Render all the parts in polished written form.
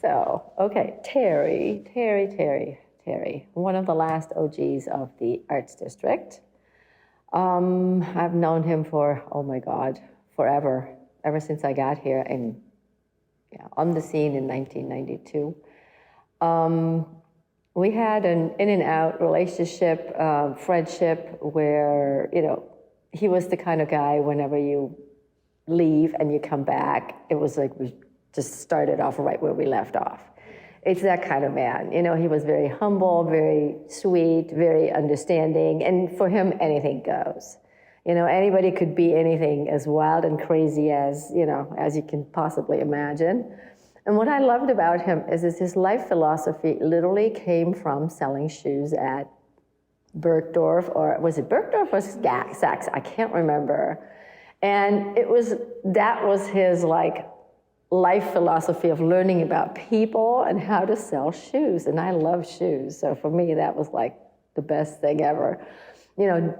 So, okay, Terry, one of the last OGs of the Arts District. I've known him for, oh my God, forever, ever since I got here on the scene in 1992. We had an in and out relationship, friendship, where, he was the kind of guy whenever you leave and you come back, it was like we just started off right where we left off. It's that kind of man. He was very humble, very sweet, very understanding, and for him, anything goes. Anybody could be anything as wild and crazy as you can possibly imagine. And what I loved about him is his life philosophy literally came from selling shoes at Bergdorf, or was it Bergdorf or Saks? I can't remember. And that was his life philosophy of learning about people and how to sell shoes. And I love shoes. So for me, that was the best thing ever.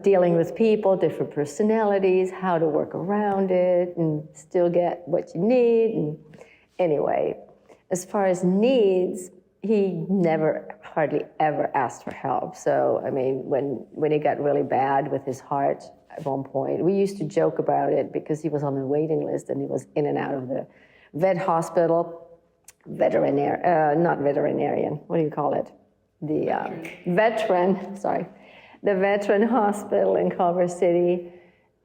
Dealing with people, different personalities, how to work around it and still get what you need. And anyway, as far as needs, he never hardly ever asked for help. So, I mean, when it got really bad with his heart at one point, we used to joke about it because he was on the waiting list and he was in and out of the vet hospital, not veterinarian, what do you call it? The veteran hospital in Culver City.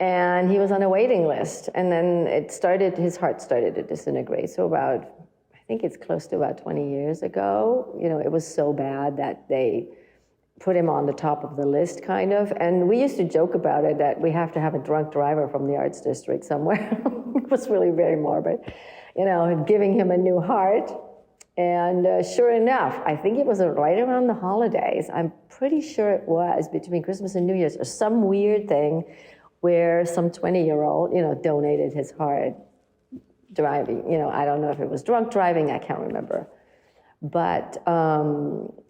And he was on a waiting list. And then his heart started to disintegrate. So I think it's close to about 20 years ago, it was so bad that they put him on the top of the list, kind of. And we used to joke about it, that we have to have a drunk driver from the Arts District somewhere. It was really very morbid, giving him a new heart. And sure enough, I think it was right around the holidays. I'm pretty sure it was between Christmas and New Year's, or some weird thing where some 20-year-old, donated his heart driving. I don't know if it was drunk driving, I can't remember. But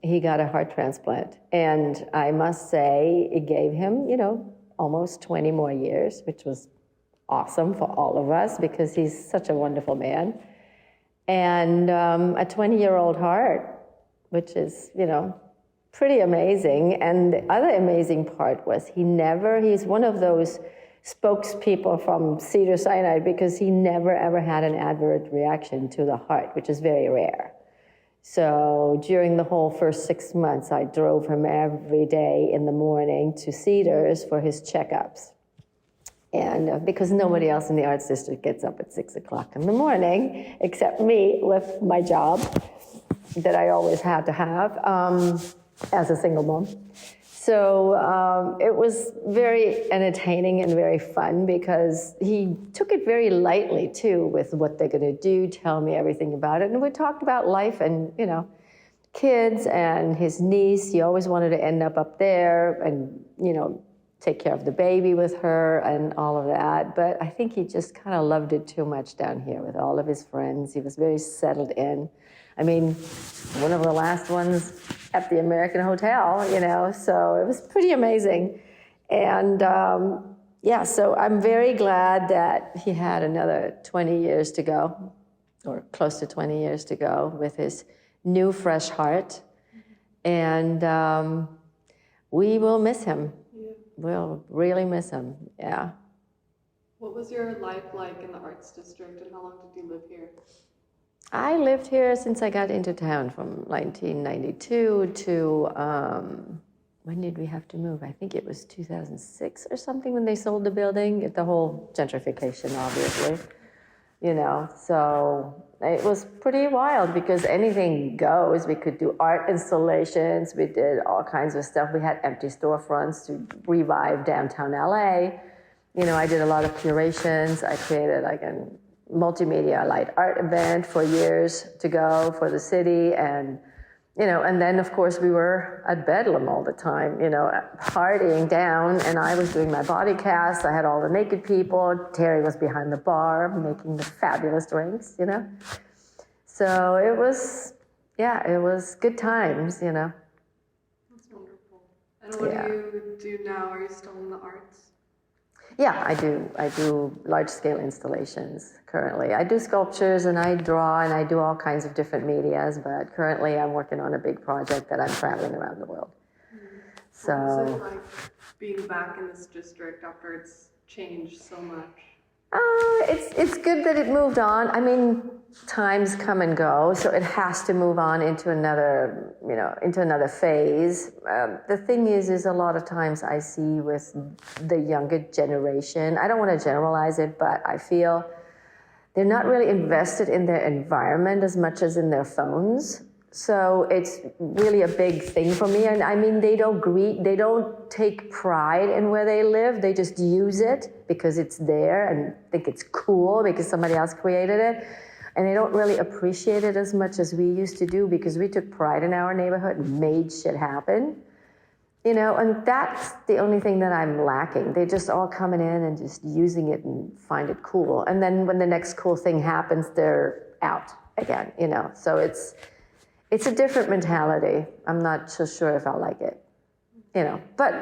he got a heart transplant. And I must say, it gave him, almost 20 more years, which was awesome for all of us because he's such a wonderful man. And a 20-year-old heart, which is, pretty amazing. And the other amazing part was he's one of those spokespeople from Cedars-Sinai because he never ever had an adverse reaction to the heart, which is very rare. So during the whole first 6 months, I drove him every day in the morning to Cedars for his checkups. And because nobody else in the Arts District gets up at 6 o'clock in the morning, except me with my job that I always had to have as a single mom. So it was very entertaining and very fun because he took it very lightly, too, with what they're going to do, tell me everything about it. And we talked about life and, kids and his niece. He always wanted to end up there and, take care of the baby with her and all of that. But I think he just kind of loved it too much down here with all of his friends. He was very settled in. I mean, one of the last ones at the American Hotel, so it was pretty amazing. And so I'm very glad that he had another 20 years to go, or close to 20 years to go with his new, fresh heart. And we will miss him. Yeah. We'll really miss him, yeah. What was your life like in the Arts District, and how long did you live here? I lived here since I got into town from 1992 to, when did we have to move? I think it was 2006 or something when they sold the building, the whole gentrification, obviously, so it was pretty wild because anything goes. We could do art installations. We did all kinds of stuff. We had empty storefronts to revive downtown LA. I did a lot of curations. I created a multimedia light art event for years to go for the city. And, and then of course we were at Bedlam all the time, partying down, and I was doing my body cast. I had all the naked people. Terry was behind the bar making the fabulous drinks, So it was good times, That's wonderful. And what do you do now? Are you still in the arts? Yeah, I do. I do large-scale installations currently. I do sculptures and I draw and I do all kinds of different medias, but currently I'm working on a big project that I'm traveling around the world. So, what was it like being back in this district after it's changed so much? it's good that it moved on. I mean, times come and go, so it has to move on into another phase. The thing is a lot of times I see with the younger generation, I don't want to generalize it, but I feel they're not really invested in their environment as much as in their phones. So it's really a big thing for me. And I mean, they don't take pride in where they live. They just use it because it's there and think it's cool because somebody else created it. And they don't really appreciate it as much as we used to do because we took pride in our neighborhood and made shit happen. And that's the only thing that I'm lacking. They're just all coming in and just using it and find it cool. And then when the next cool thing happens, they're out again, So it's a different mentality. I'm not so sure if I like it, But,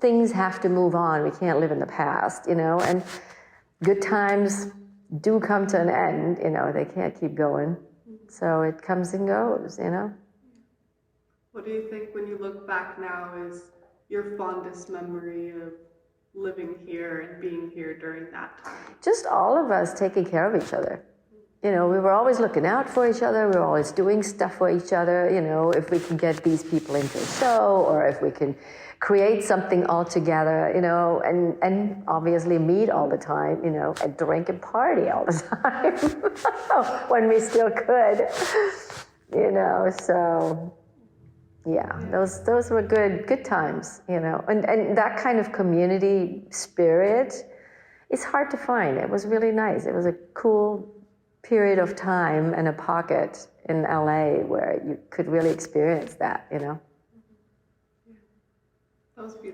things have to move on. We can't live in the past, And good times do come to an end, They can't keep going. So it comes and goes, What do you think when you look back now is your fondest memory of living here and being here during that time? Just all of us taking care of each other. We were always looking out for each other. We were always doing stuff for each other. If we can get these people into a show or if we can create something all together, and obviously meet all the time, and drink and party all the time when we still could, so yeah, those were good times, and that kind of community spirit is hard to find. It was really nice. It was a cool period of time and a pocket in LA where you could really experience that, That was beautiful.